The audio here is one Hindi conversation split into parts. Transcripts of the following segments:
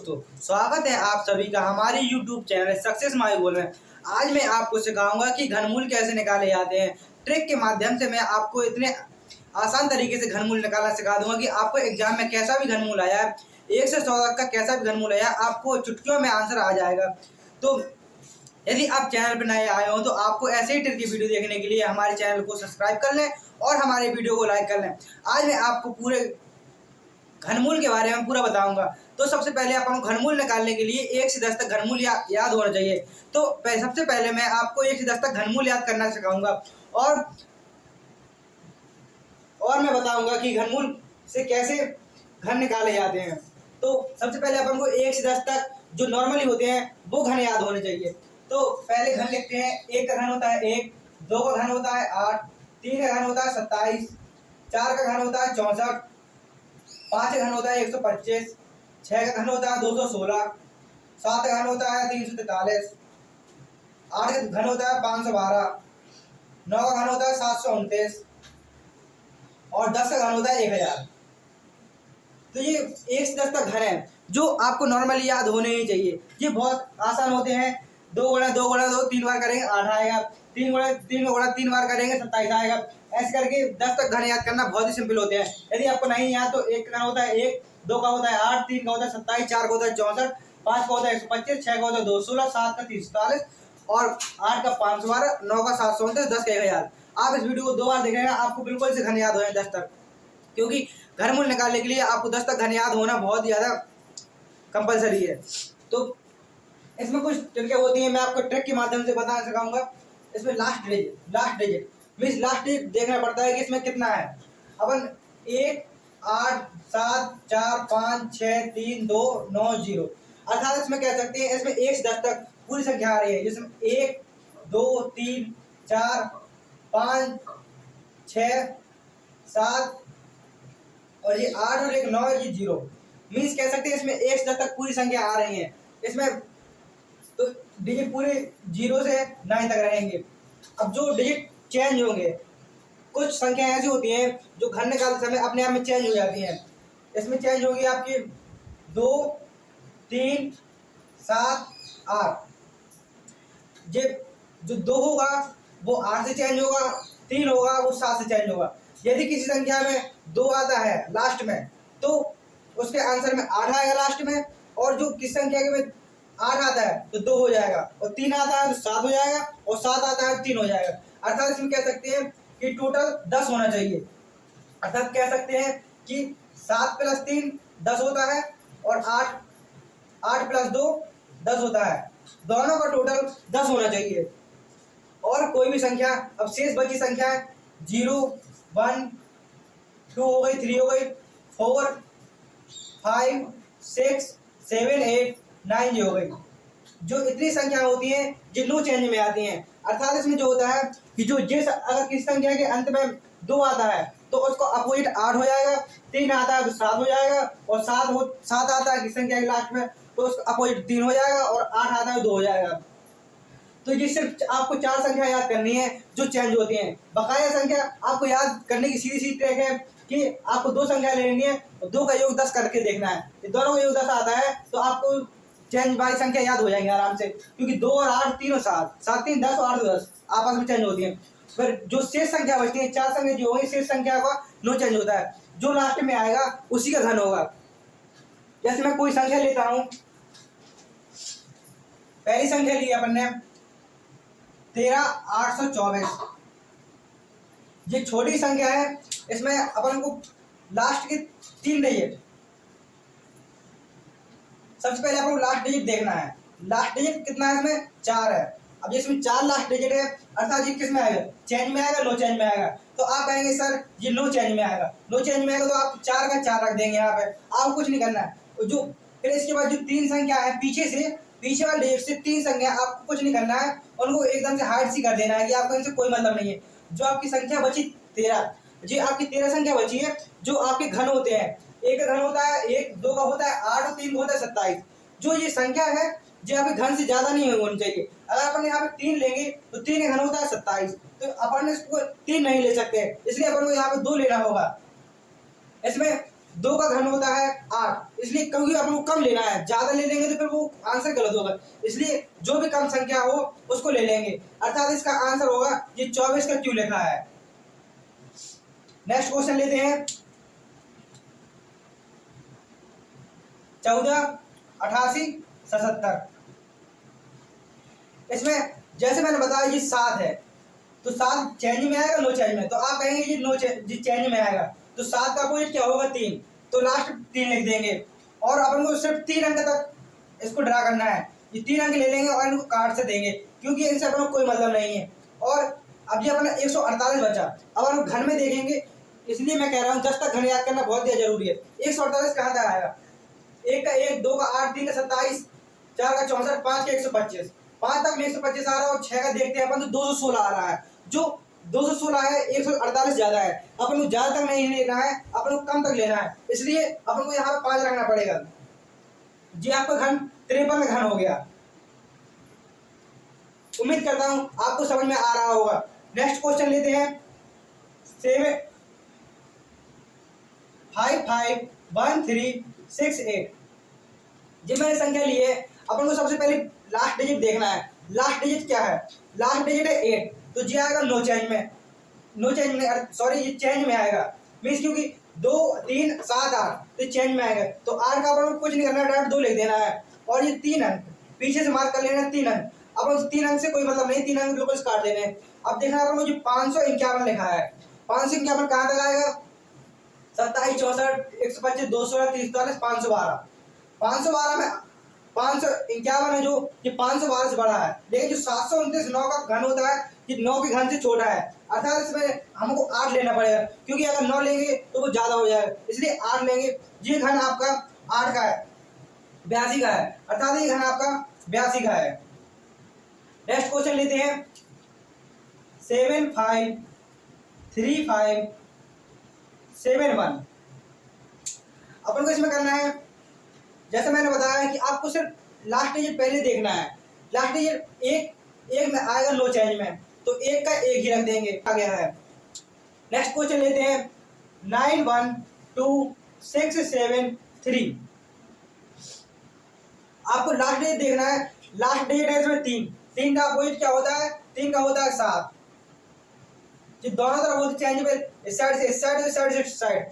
दोस्तों, स्वागत है आप सभी का हमारे YouTube चैनल सक्सेस माई गोल में। आज मैं आपको सिखाऊंगा कि घनमूल कैसे निकाले जाते हैं। ट्रिक के माध्यम से मैं आपको इतने आसान तरीके से घनमूल निकालना सिखा दूंगा कि आपको एग्जाम में कैसा भी घनमूल आया है, 1 से 100 तक का कैसा भी घनमूल आया, आपको चुटकियों में आंसर आ जाएगा। तो यदि आप चैनल पर नए आए हो तो आपको ऐसे ही ट्रिक की वीडियो देखने के लिए हमारे चैनल को सब्सक्राइब कर लें और हमारे वीडियो को लाइक कर लें। आज मैं आपको पूरे घनमूल के बारे में पूरा बताऊंगा। तो सबसे पहले अपन को घनमूल निकालने के लिए 1 से 10 तक घनमूल याद होना चाहिए। तो सबसे पहले मैं आपको 1 से 10 तक घनमूल याद करना सिखाऊंगा और मैं बताऊंगा कि घनमूल से कैसे घन निकाले जाते हैं। तो सबसे पहले अपन को 1 से 10 तक जो नॉर्मली होते हैं वो घन याद होने चाहिए। तो पहले घन लिखते हैं। 1 का घन होता है 1, 2 का घन होता है 8, 3 का घन होता है 27, 4 का घन होता है 64, 5 का घन होता है 125, 6 का घन होता है 216, 7 का घन होता है 343, 8 का घन होता है 512, 9 का घन होता है 729 और 10 का घन होता है 1000। तो ये 1 से 10 तक घन है जो आपको नॉर्मली याद होने ही चाहिए। ये बहुत आसान होते हैं। 2 गुणा 2 गुणा 2 3 बार करेंगे 8 आएगा, 3 गुणा 3 बार करेंगे 27 आएगा। ऐसे करके 10 तक घन याद करना बहुत ही सिंपल होते हैं। यदि आपको नहीं याद तो 1 का घन होता है 1, 2 का होता है 8, 3 का होता है 27, 4 का होता है 64, 5 का होता है 125, 6 का होता है 216, 7 का 344 और 8 का 512, 9 का 729, 10 का 1000। आप इस वीडियो को 2 बार देखेंगे आपको बिल्कुल से घन याद हो जाए 10 तक, क्योंकि घनमूल निकालने के लिए आपको 10 तक घन याद होना बहुत ज़्यादा कंपलसरी है। तो इसमें कुछ ट्रिकें होती हैं, मैं आपको ट्रिक के माध्यम से बताना सिखाऊंगा। इसमें last digit means last digit देखना पड़ता है कि इसमें कितना है। अपन 1 8 7 4 5 6 3 2 9 0 अर्थात इसमें कह सकते हैं इसमें 1 से 10 तक पूरी संख्या आ रही है, जिसमें 1 2 3 4 5 6 7 और ये 8 और 1 9 ये 0 मीन्स कह सकते हैं इसमें 1 से 10 तक पूरी संख्या आ रही है। इसमें तो डिजिट पूरे 0 से 9 तक रहेंगे। अब जो डिजिट चेंज होंगे, कुछ संख्या ऐसी होती हैं जो घन निकालते समय अपने आप में चेंज हो जाती हैं। इसमें चेंज होगी आपकी 2 3 7 8। ये जो 2 होगा वो 8 से चेंज होगा, 3 होगा वो 7 से चेंज होगा। यदि किसी संख्या में 2 आता है लास्ट में तो उसके आंसर में 8 आएगा लास्ट में, और जो किस संख्या के में 8 आता है तो 2 हो जाएगा, और 3 आता है तो 7 हो जाएगा, और 7 आता है तो 3 हो जाएगा। अर्थात इसमें कह सकते हैं कि टोटल 10 होना चाहिए। अर्थात कह सकते हैं कि 7 + 3 10 होता है और 8 + 2 10 होता है। दोनों का टोटल 10 होना चाहिए। और कोई भी संख्या, अब शेष बची संख्या 0 1 2 हो गई, 3 हो गई, 4 5 6 7 8 9 हो गई। जो इतनी संख्या होती है ये नो चेंज में आती हैं। अर्थात इसमें जो होता है कि अगर किसी संख्या के अंत में 2 आता है तो उसको अपोजिट 8 हो जाएगा, 3 आता है तो 7 हो जाएगा, और 7 आता है किसी संख्या के लास्ट में तो उसका अपोजिट 3 हो जाएगा, और 8 आता है तो 2 हो जाएगा। तो ये सिर्फ आपको 4 संख्या याद करनी है जो चेंज होती हैं। बकाया संख्या आपको याद करने की सीधी सी ट्रिक है कि आपको 2 संख्या लेनी है और 2 का योग 10 करके देखना है। ये दोनों का योग 10 आता है तो आपको चेंज वाली संख्या याद हो जाएंगे आराम से, क्योंकि 2 और 8 3 और 7 7 3 10 और 8 10 आपस में चेंज होती है। फिर जो शेष संख्या बचती है, 4 संख्या जो होगी शेष संख्या का नो चेंज होता है, जो लास्ट में आएगा उसी का घन होगा। जैसे मैं कोई संख्या लेता हूँ, पहली संख्या ली अपन ने 13,824। ये छोटी संख्या है, इसमें अपन को लास्ट के 3 डिजिट, सबसे पहले अपन को लास्ट डिजिट देखना है। लास्ट डिजिट कितना है इसमें 4 है। अब इसमें 4 लास्ट डिजिट है, अर्थात ये किस में आएगा, चेंज में आएगा, नो चेंज में आएगा। तो आप कहेंगे सर ये नो चेंज में आएगा, नो चेंज में आएगा तो आप 4 का 4 रख देंगे यहाँ पे, आपको कुछ नहीं करना है। जो फिर इसके बाद जो 3 संख्या है पीछे वाले डिजिट से 3 संख्या आपको कुछ नहीं करना है, उनको एकदम से हाइड सी कर देना है कि आपको इनसे कोई मतलब नहीं है। जो आपकी संख्या बची 13, जी आपकी 13 संख्या बची है जो आपके घन होते हैं। 1 का घन होता है 1, 2 का होता है 8 और 3 का होता है 27। जो ये संख्या है जो आपके घन से ज्यादा नहीं होनी चाहिए। अगर अपन यहाँ पे 3 लेंगे तो 3 का घन होता है 27, तो अपन इसको 3 नहीं ले सकते, इसलिए अपन को यहाँ पे 2 लेना होगा। इसमें 2 का घन होता है 8, इसलिए क्योंकि अपन को कम लेना है, ज्यादा ले लेंगे तो फिर वो आंसर गलत होगा, इसलिए जो भी कम संख्या हो उसको ले लेंगे, अर्थात इसका आंसर होगा ये 24 का क्यों लिखा है। नेक्स्ट क्वेश्चन लेते हैं 14, 88, 77। इसमें जैसे मैंने बताया ये 7 है, तो 7 चेंज में आएगा नो चेंज में, तो आप कहेंगे ये नो चेंज में आएगा, तो 7 का अपोजिट क्या होगा 3, तो लास्ट 3 लिख देंगे और अपन को सिर्फ 3 अंक तक इसको ड्रा करना है, ये 3 अंक ले लेंगे और इनको काट से देंगे क्योंकि इनसे अपन को कोई मतलब नहीं है। और अब ये अपना 148 बचा, अब हम घन में देखेंगे, इसलिए मैं कह रहा हूँ 10 तक घन याद करना बहुत ज़्यादा जरूरी है। 148 कहाँ तक आएगा, 1 का 1, 2 का 8, 3 का 27, 4 का 64, 5 का 125, 5 तक में 125 आ रहा है और 6 का देखते हैं अपन तो 216 आ रहा है, जो 216 है 148 ज्यादा है, अपन को ज्यादा तक नहीं लेना है, अपन को कम तक लेना है, इसलिए अपन को यहाँ 5 रखना पड़ेगा। जी आपका घन 53 का घन हो गया। उम्मीद करता हूं आपको समझ में आ रहा होगा। नेक्स्ट क्वेश्चन लेते हैं 7, 5, 5, 1, 3, 6, 8। जी मैंने संख्या ली है, अपन को सबसे पहले लास्ट डिजिट देखना है। लास्ट डिजिट क्या है, लास्ट डिजिट है 8, तो जी आएगा नो चेंज में, नो चेंज में, सॉरी ये चेंज में आएगा, मीन्स क्योंकि 2, 3, 7, 8 तो चेंज में आएगा, तो 8 का अपन को कुछ नहीं करना, डायरेक्ट 2 लिख देना है और ये 3 अंक पीछे से मार्क कर लेना है, 3 अंक, अब उस 3 अंक से कोई मतलब नहीं, 3 अंक बिल्कुल काट देने हैं। अब देखना अपन को जो 551 लिखा है, 551 कहाँ तक आएगा, 27, 64, 125, 216, 30, 512, 512 में 551 है जो ये 512 से बड़ा है, लेकिन जो 729 9 का घन होता है ये 9 के घन से छोटा है, अर्थात इसमें हमको 8 लेना पड़ेगा, क्योंकि अगर 9 लेंगे तो वो ज्यादा हो जाएगा, इसलिए 8 लेंगे। ये घन आपका 8 का है, 82 का है, अर्थात ये घन आपका 82 का है। नेक्स्ट क्वेश्चन लेते हैं 7, 5, 3, 5, 7, 1। अपन को इसमें करना है, जैसे मैंने बताया कि आपको सिर्फ लास्ट डिजिट पहले देखना है, लास्ट डिजिट एक में आएगा नो चेंज में, तो 1 का 1 ही रख देंगे, आ गया है। नेक्स्ट क्वेश्चन लेते हैं 9, 1, 2, 6, 7, 3। आपको लास्ट डिजिट देखना है, लास्ट डिजिट है इसमें 3 का अपोजिट क्या होता है, 3 का होता है 7, जो दोनों तरफ होती चेंजेबल, इस साइड से इस साइड, इस साइड से इस साइड,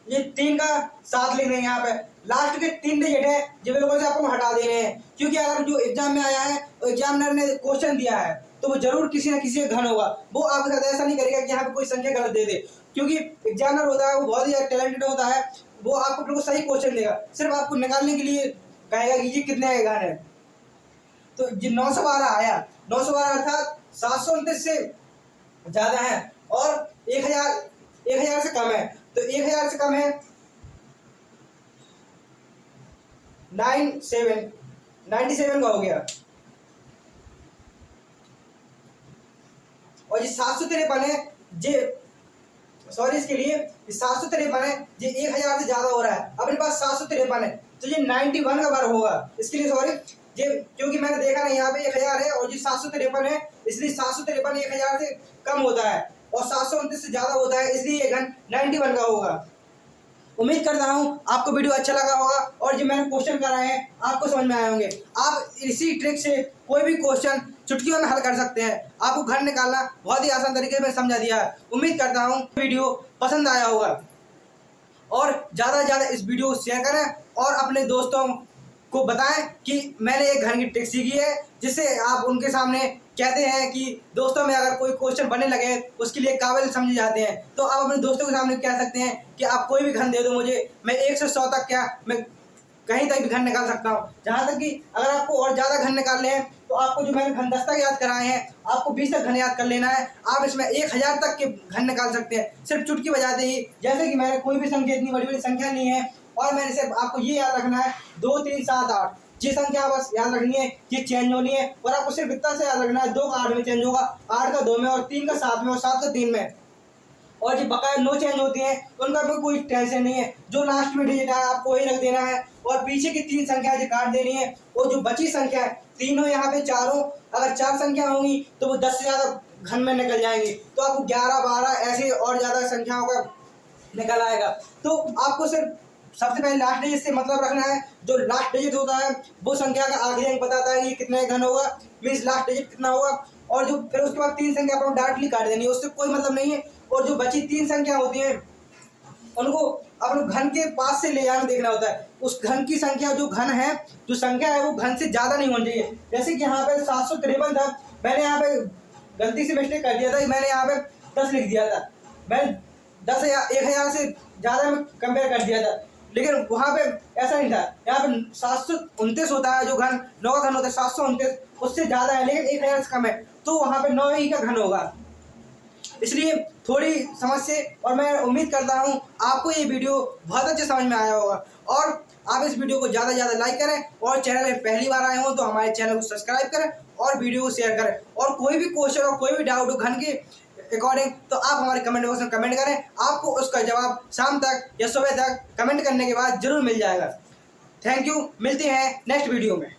ये 3 का 7 लिख देंगे यहाँ पे। लास्ट के 3 डिजिट है जो बिल्कुल से आपको हटा देने हैं, क्योंकि अगर जो एग्जाम में आया है और एग्जामिनर ने क्वेश्चन दिया है तो वो जरूर किसी ना किसी का घन होगा, वो आपके साथ ऐसा नहीं करेगा कि यहाँ पे कोई संख्या गलत दे दे, क्योंकि एग्जामिनर होता है वो बहुत ही टैलेंटेड होता है, वो आपको बिल्कुल सही क्वेश्चन देगा, सिर्फ आपको निकालने के लिए कहेगा कि ये कितने का घन है। तो ये 912 आया, 912 अर्थात 729 से ज्यादा है और 1000 से कम है, तो 1000 से कम है 97 का हो गया, और ये 753 है, जे सॉरी इसके लिए 753 है, ये 1000 से ज्यादा हो रहा है, अपने पास 753 है, तो ये 91 का वर्ग होगा, इसके लिए सॉरी ये क्योंकि मैंने देखा नहीं, यहाँ पे 1000 है और ये 753 है, इसलिए 753 1000 से कम होता है और 729 से ज्यादा होता है, इसलिए ये घन 91 का होगा। उम्मीद करता हूँ आपको वीडियो अच्छा लगा होगा और जो मैंने क्वेश्चन कराए हैं आपको समझ में आए होंगे। आप इसी ट्रिक से कोई भी क्वेश्चन चुटकियों में हल कर सकते हैं, आपको घर निकालना बहुत ही आसान तरीके में समझा दिया है। उम्मीद करता हूँ वीडियो पसंद आया होगा और ज़्यादा से ज़्यादा इस वीडियो को शेयर करें और अपने दोस्तों को बताएं कि मैंने एक घर की ट्रिक सीखी है, जिससे आप उनके सामने कहते हैं कि दोस्तों में अगर कोई क्वेश्चन बनने लगे उसके लिए काबिल समझे जाते हैं, तो आप अपने दोस्तों के सामने कह सकते हैं कि आप कोई भी घन दे दो मुझे, मैं 1 से 100 तक क्या मैं कहीं तक भी घन निकाल सकता हूँ। जहाँ तक कि अगर आपको और ज़्यादा घन निकालने हैं तो आपको जो मैंने घन 10 तक याद कराए हैं आपको 20 तक घन याद कर लेना है, आप इसमें 1000 तक के घन निकाल सकते हैं सिर्फ चुटकी बजाते ही। जैसे कि मैंने कोई भी संख्या इतनी बड़ी बड़ी संख्या नहीं है और मैंने सिर्फ आपको ये याद रखना है 2, 3, 7, 8 ये संख्या बस याद रखनी है, ये चेंज होनी है और आपको सिर्फ इतना से याद रखना है 2 का 8 में चेंज होगा, 8 का 2 में और 3 का 7 में और 7 का 3 में, और जो बकाया नो चेंज होती हैं उनका भी कोई टेंशन नहीं है। जो लास्ट में डिजिट है आपको वही रख देना है और पीछे की 3 संख्या जो काट देनी है और जो बची संख्या है 3 हो यहाँ पे 4 हो, अगर 4 संख्या होंगी तो वो 10 से ज़्यादा घन में निकल जाएंगी, तो आपको 11, 12 ऐसे और ज़्यादा संख्याओं का निकल आएगा। तो आपको सिर्फ सबसे पहले लास्ट डिजिट से मतलब रखना है। जो लास्ट डिजिट होता है वो संख्या का आखिरी अंक बताता है कि कितने घन होगा, मीन्स लास्ट डिजिट कितना होगा। और जो फिर उसके बाद 3 संख्या अपन डायरेक्टली काट देनी है, उससे कोई मतलब नहीं है। और जो बची 3 संख्या होती हैं उनको अपन घन के पास से ले जाना देखना होता है। उस घन की संख्या जो घन है, जो संख्या है वो घन से ज्यादा नहीं होनी चाहिए। जैसे कि यहाँ पे 753 था, मैंने यहाँ पे गलती से मिस्टेक कर दिया था, मैंने यहाँ पे 10 लिख दिया था। मैं 10,000 से ज्यादा में कंपेयर कर दिया था, लेकिन वहाँ पे ऐसा नहीं था। यहाँ पे 729 होता है जो घन, 9 का घन होता है 729, उससे ज्यादा है लेकिन 1000 से कम है, तो वहाँ पे 9 ही का घन होगा। इसलिए थोड़ी समझ से, और मैं उम्मीद करता हूँ आपको ये वीडियो बहुत अच्छे समझ में आया होगा। और आप इस वीडियो को ज़्यादा से ज़्यादा लाइक करें, और चैनल में पहली बार आए हों तो हमारे चैनल को सब्सक्राइब करें और वीडियो को शेयर करें। और कोई भी क्वेश्चन और कोई भी डाउट हो घन के अकॉर्डिंग तो आप हमारे कमेंट बॉक्स में कमेंट करें, आपको उसका जवाब शाम तक या सुबह तक कमेंट करने के बाद जरूर मिल जाएगा। थैंक यू, मिलते हैं नेक्स्ट वीडियो में।